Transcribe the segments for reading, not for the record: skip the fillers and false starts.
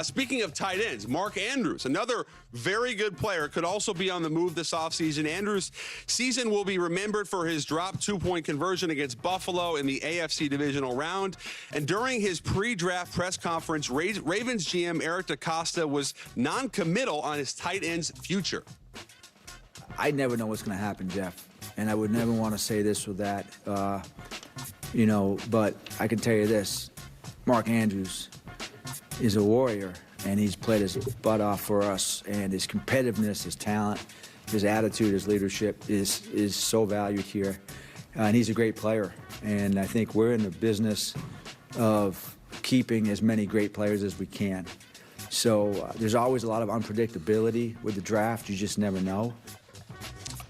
Speaking of tight ends, Mark Andrews, another very good player, could also be on the move this offseason. Andrews' season will be remembered for his drop two-point conversion against Buffalo in the AFC divisional round. And during his pre-draft press conference, Ravens GM Eric DeCosta was non-committal on his tight end's future. I never know what's going to happen, Jeff, and I would never want to say this or that, but I can tell you this. Mark Andrews is a warrior, and he's played his butt off for us, and his competitiveness, his talent, his attitude, his leadership is so valued here, and he's a great player. And I think we're in the business of keeping as many great players as we can. So there's always a lot of unpredictability with the draft. You just never know.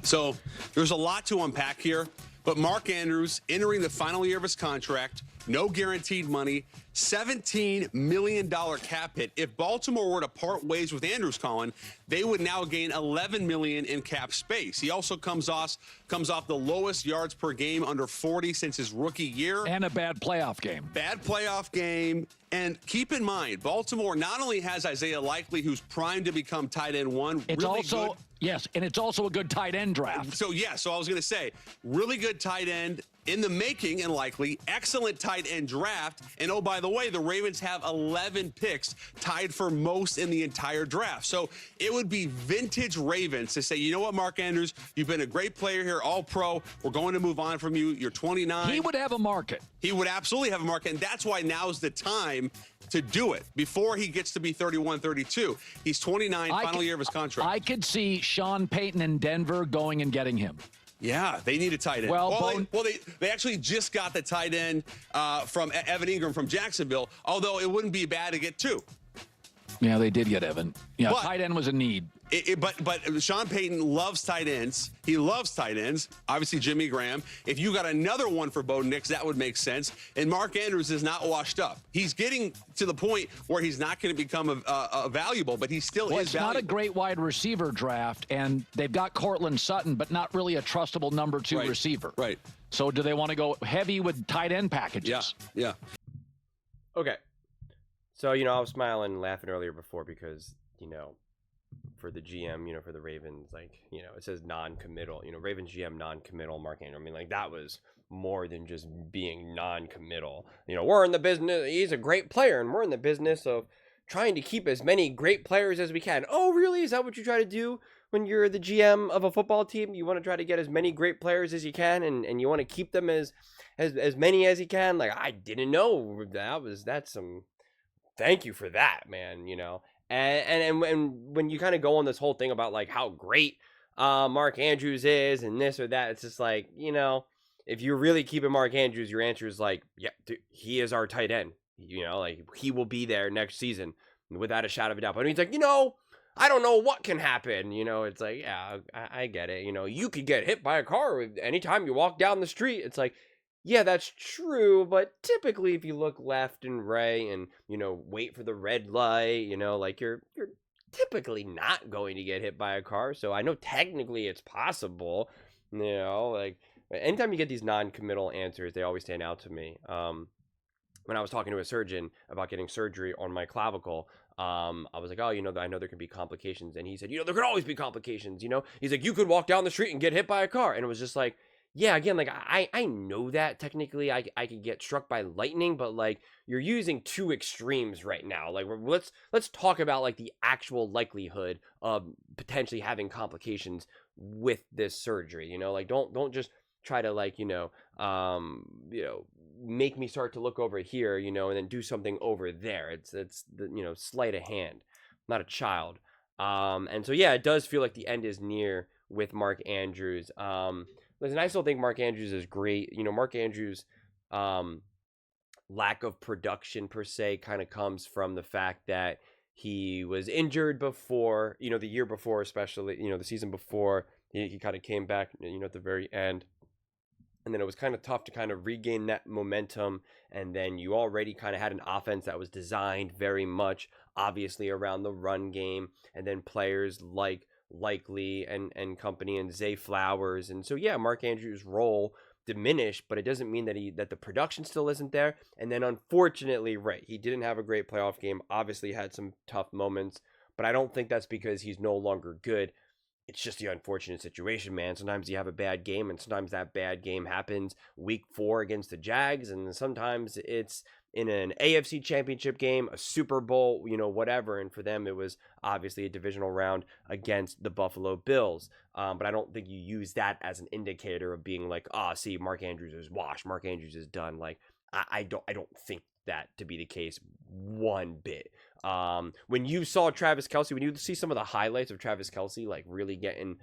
So there's a lot to unpack here, but Mark Andrews entering the final year of his contract, no guaranteed money, $17 million cap hit. If Baltimore were to part ways with Andrews, Colin, they would now gain $11 million in cap space. He also comes off the lowest yards per game, under 40 since his rookie year. And a bad playoff game. Bad playoff game. And keep in mind, Baltimore not only has Isaiah Likely, who's primed to become tight end one. It's really also good. Yes, and it's also a good tight end draft. So I was going to say, really good tight end in the making, and Likely excellent tight end draft. And oh, by the way, the Ravens have 11 picks, tied for most in the entire draft. So it would be vintage Ravens to say, you know what, Mark Andrews, you've been a great player here, all pro. We're going to move on from you. You're 29. He would have a market. He would absolutely have a market, and that's why now's the time to do it before he gets to be 31, 32. He's 29, final year of his contract. I could see Sean Payton in Denver going and getting him. Yeah, they need a tight end. They actually just got the tight end from Evan Ingram from Jacksonville, although it wouldn't be bad to get two. Yeah, they did get Evan. Yeah, but tight end was a need. But Sean Payton loves tight ends. He loves tight ends. Obviously, Jimmy Graham. If you got another one for Bo Nix, that would make sense. And Mark Andrews is not washed up. He's getting to the point where he's not going to become a valuable, but he still is It's valuable. not a great wide receiver draft, and they've got Cortland Sutton, but not really a trustable number two receiver. Right. So do they want to go heavy with tight end packages? Yeah. Okay. So, I was smiling and laughing earlier before because, for the GM, for the Ravens, it says non-committal, Ravens GM non-committal, Mark Andrews. I mean, that was more than just being non-committal. We're in the business, he's a great player, and we're in the business of trying to keep as many great players as we can. Oh, really? Is that what you try to do when you're the GM of a football team? You want to try to get as many great players as you can, and you want to keep them as many as you can? I didn't know that's some... Thank you for that, man, And when you kind of go on this whole thing about, how great Mark Andrews is and this or that, it's just if you're really keeping Mark Andrews, your answer is yeah, dude, he is our tight end. He will be there next season without a shadow of a doubt. But he's I don't know what can happen. It's yeah, I get it. You could get hit by a car anytime you walk down the street. It's yeah, that's true, but typically if you look left and right and, wait for the red light, you're typically not going to get hit by a car. So I know technically it's possible, anytime you get these non-committal answers, they always stand out to me. When I was talking to a surgeon about getting surgery on my clavicle, I was oh, I know there can be complications. And he said, there could always be complications, He's you could walk down the street and get hit by a car. And it was just yeah, again, I know that technically I could get struck by lightning, but you're using two extremes right now. Let's talk about the actual likelihood of potentially having complications with this surgery. Don't just try to make me start to look over here, and then do something over there. It's the sleight of hand, not a child. And so yeah, it does feel like the end is near with Mark Andrews. Listen, I still think Mark Andrews is great. Mark Andrews' lack of production per se kind of comes from the fact that he was injured before, the year before, especially, the season before. He kind of came back, at the very end. And then it was kind of tough to kind of regain that momentum. And then you already kind of had an offense that was designed very much, obviously, around the run game. And then players like Likely and company and Zay Flowers. And so, yeah, Mark Andrews' role diminished, but it doesn't mean that the production still isn't there. And then unfortunately, right, he didn't have a great playoff game. Obviously had some tough moments, but I don't think that's because he's no longer good. It's just the unfortunate situation, man. Sometimes you have a bad game, and sometimes that bad game happens week 4 against the Jags, and sometimes it's in an AFC championship game, a Super Bowl, whatever. And for them, it was obviously a divisional round against the Buffalo Bills. But I don't think you use that as an indicator of being like, see, Mark Andrews is washed. Mark Andrews is done. Like, I don't think that to be the case one bit. When you saw Travis Kelce, when you see some of the highlights of Travis Kelce, like really getting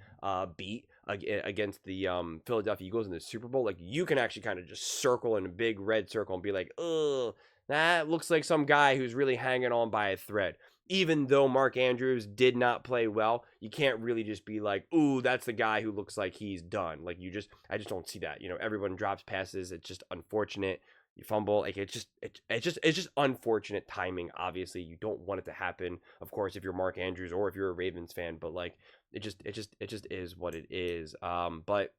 beat against the Philadelphia Eagles in the Super Bowl, like you can actually kind of just circle in a big red circle and be like, ugh, that looks like some guy who's really hanging on by a thread. Even though Mark Andrews did not play well, you can't really just be like, ooh, that's the guy who looks like he's done. Like I just don't see that. Everyone drops passes. It's just unfortunate. You fumble, like it's just unfortunate timing. Obviously, you don't want it to happen, of course, if you're Mark Andrews or if you're a Ravens fan, but like it just is what it is. But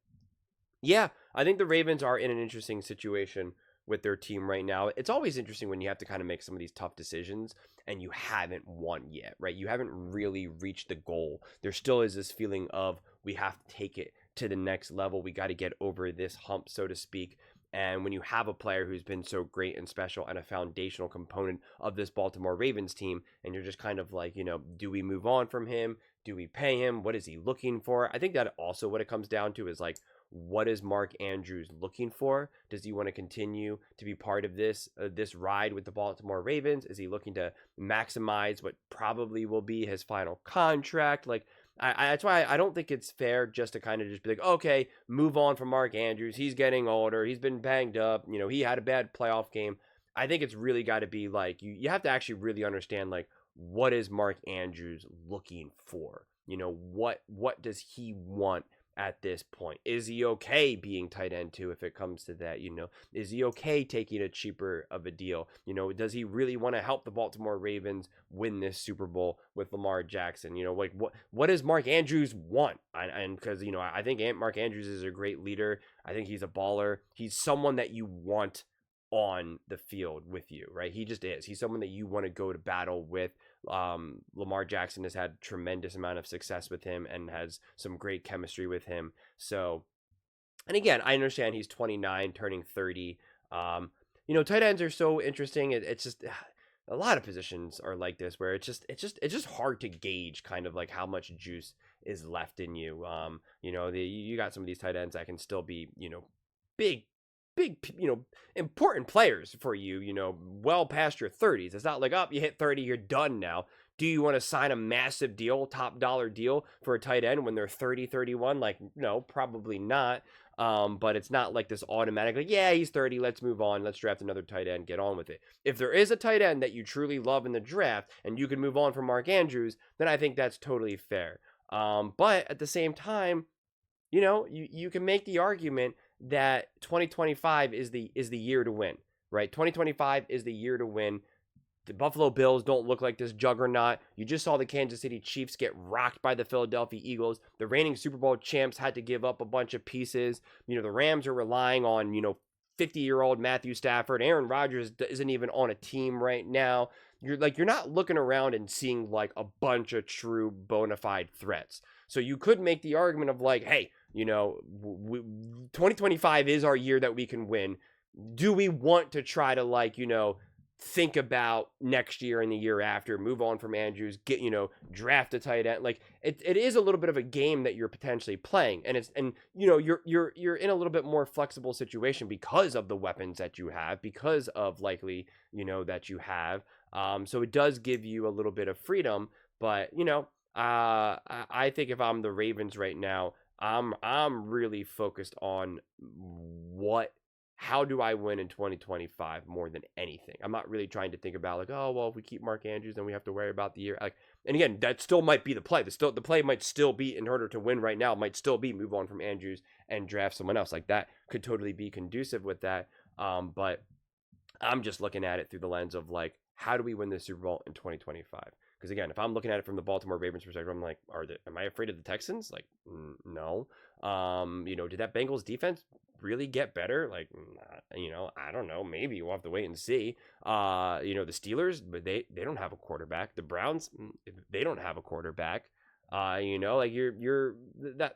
yeah, I think the Ravens are in an interesting situation with their team right now. It's always interesting when you have to kind of make some of these tough decisions and you haven't won yet, right? You haven't really reached the goal. There still is this feeling of we have to take it to the next level. We got to get over this hump, so to speak. And when you have a player who's been so great and special and a foundational component of this Baltimore Ravens team, and you're just kind of like, do we move on from him? Do we pay him? What is he looking for? I think that also what it comes down to is like, what is Mark Andrews looking for? Does he want to continue to be part of this ride with the Baltimore Ravens? Is he looking to maximize what probably will be his final contract? Like, that's why I don't think it's fair just to kind of just be like, okay, move on from Mark Andrews. He's getting older. He's been banged up. He had a bad playoff game. I think it's really got to be like, you have to actually really understand, like, what is Mark Andrews looking for? What does he want at this point? Is he okay being tight end 2 if it comes to that? Is he okay taking a cheaper of a deal? Does he really want to help the Baltimore Ravens win this Super Bowl with Lamar Jackson? Like what does Mark Andrews want? And because I think Mark Andrews is a great leader. I think he's a baller. He's someone that you want on the field with you, right? He just is. He's someone that you want to go to battle with. Lamar Jackson has had tremendous amount of success with him and has some great chemistry with him. So, and again, I understand he's 29, turning 30. Tight ends are so interesting. It's just a lot of positions are like this, where it's just hard to gauge kind of like how much juice is left in you. You got some of these tight ends that can still be, big, important players for you, well past your 30s. It's not like, you hit 30, you're done now. Do you want to sign a massive deal, top dollar deal for a tight end when they're 30, 31? Like, no, probably not. But it's not like this automatically, yeah, he's 30, let's move on, let's draft another tight end, get on with it. If there is a tight end that you truly love in the draft and you can move on from Mark Andrews, then I think that's totally fair. But at the same time, you can make the argument that 2025 is the year to win, right? 2025 is the year to win. The Buffalo Bills don't look like this juggernaut. You just saw the Kansas City Chiefs get rocked by the Philadelphia Eagles. The reigning Super Bowl champs had to give up a bunch of pieces. The Rams are relying on, 50-year-old Matthew Stafford. Aaron Rodgers isn't even on a team right now. You're not looking around and seeing like a bunch of true bona fide threats. So you could make the argument of like, hey, 2025 is our year that we can win. Do we want to try to think about next year and the year after, move on from Andrews, get, draft a tight end? Like it is a little bit of a game that you're potentially playing. And you're in a little bit more flexible situation because of the weapons that you have, because of likely, that you have. So it does give you a little bit of freedom, but I think if I'm the Ravens right now, I'm really focused on how do I win in 2025 more than anything. I'm not really trying to think about like, oh, well, if we keep Mark Andrews, then we have to worry about the year. Like, and again, that still might be the play. The play might still be, in order to win right now, might still be move on from Andrews and draft someone else. Like that could totally be conducive with that. But I'm just looking at it through the lens of like, how do we win this Super Bowl in 2025? Because again, if I'm looking at it from the Baltimore Ravens perspective, I'm like, am I afraid of the Texans? Like, no. Did that Bengals defense really get better? Like, I don't know. Maybe we'll have to wait and see. The Steelers, but they don't have a quarterback. The Browns, they don't have a quarterback. Like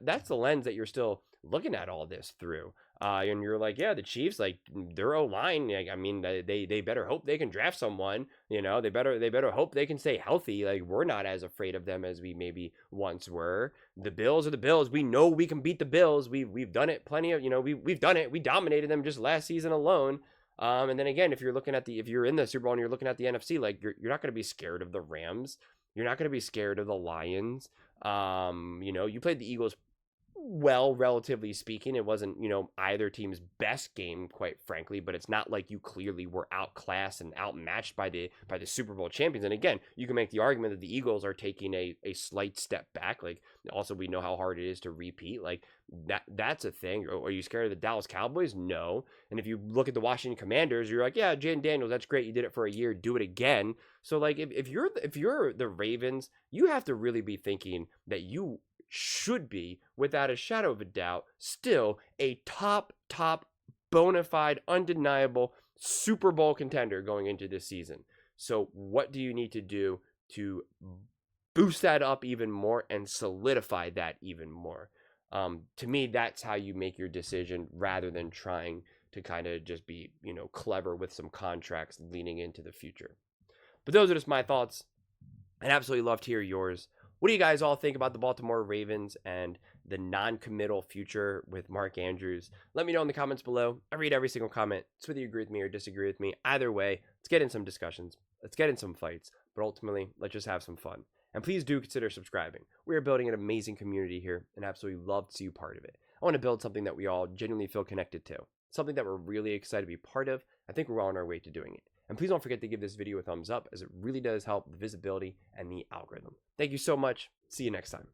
that's the lens that you're still looking at all this through. And you're like, yeah, the Chiefs, like their O-line, like, I mean, they better hope they can draft someone. They better hope they can stay healthy. Like, we're not as afraid of them as we maybe once were. The Bills are the Bills. We know we can beat the Bills. We've done it plenty of, we've done it. We dominated them just last season alone. And then again, if you're in the Super Bowl and you're looking at the NFC, like you're not going to be scared of the Rams. You're not going to be scared of the Lions. You played the Eagles well, relatively speaking. It wasn't, either team's best game, quite frankly, but it's not like you clearly were outclassed and outmatched by the Super Bowl champions. And again, you can make the argument that the Eagles are taking a slight step back. Like, also, we know how hard it is to repeat. Like, that's a thing. Are you scared of the Dallas Cowboys? No. And if you look at the Washington Commanders, you're like, yeah, Jaden Daniels, that's great. You did it for a year. Do it again. So, like, if you're the Ravens, you have to really be thinking that you should be, without a shadow of a doubt, still a top bona fide, undeniable Super Bowl contender going into this season. So what do you need to do to boost that up even more and solidify that even more? To me, that's how you make your decision, rather than trying to kind of just be, clever with some contracts leaning into the future. But those are just my thoughts. I'd absolutely love to hear yours. What do you guys all think about the Baltimore Ravens and the non-committal future with Mark Andrews? Let me know in the comments below. I read every single comment. It's whether you agree with me or disagree with me. Either way, let's get in some discussions. Let's get in some fights. But ultimately, let's just have some fun. And please do consider subscribing. We are building an amazing community here, and absolutely love to see you part of it. I want to build something that we all genuinely feel connected to. Something that we're really excited to be part of. I think we're well on our way to doing it. And please don't forget to give this video a thumbs up, as it really does help the visibility and the algorithm. Thank you so much. See you next time.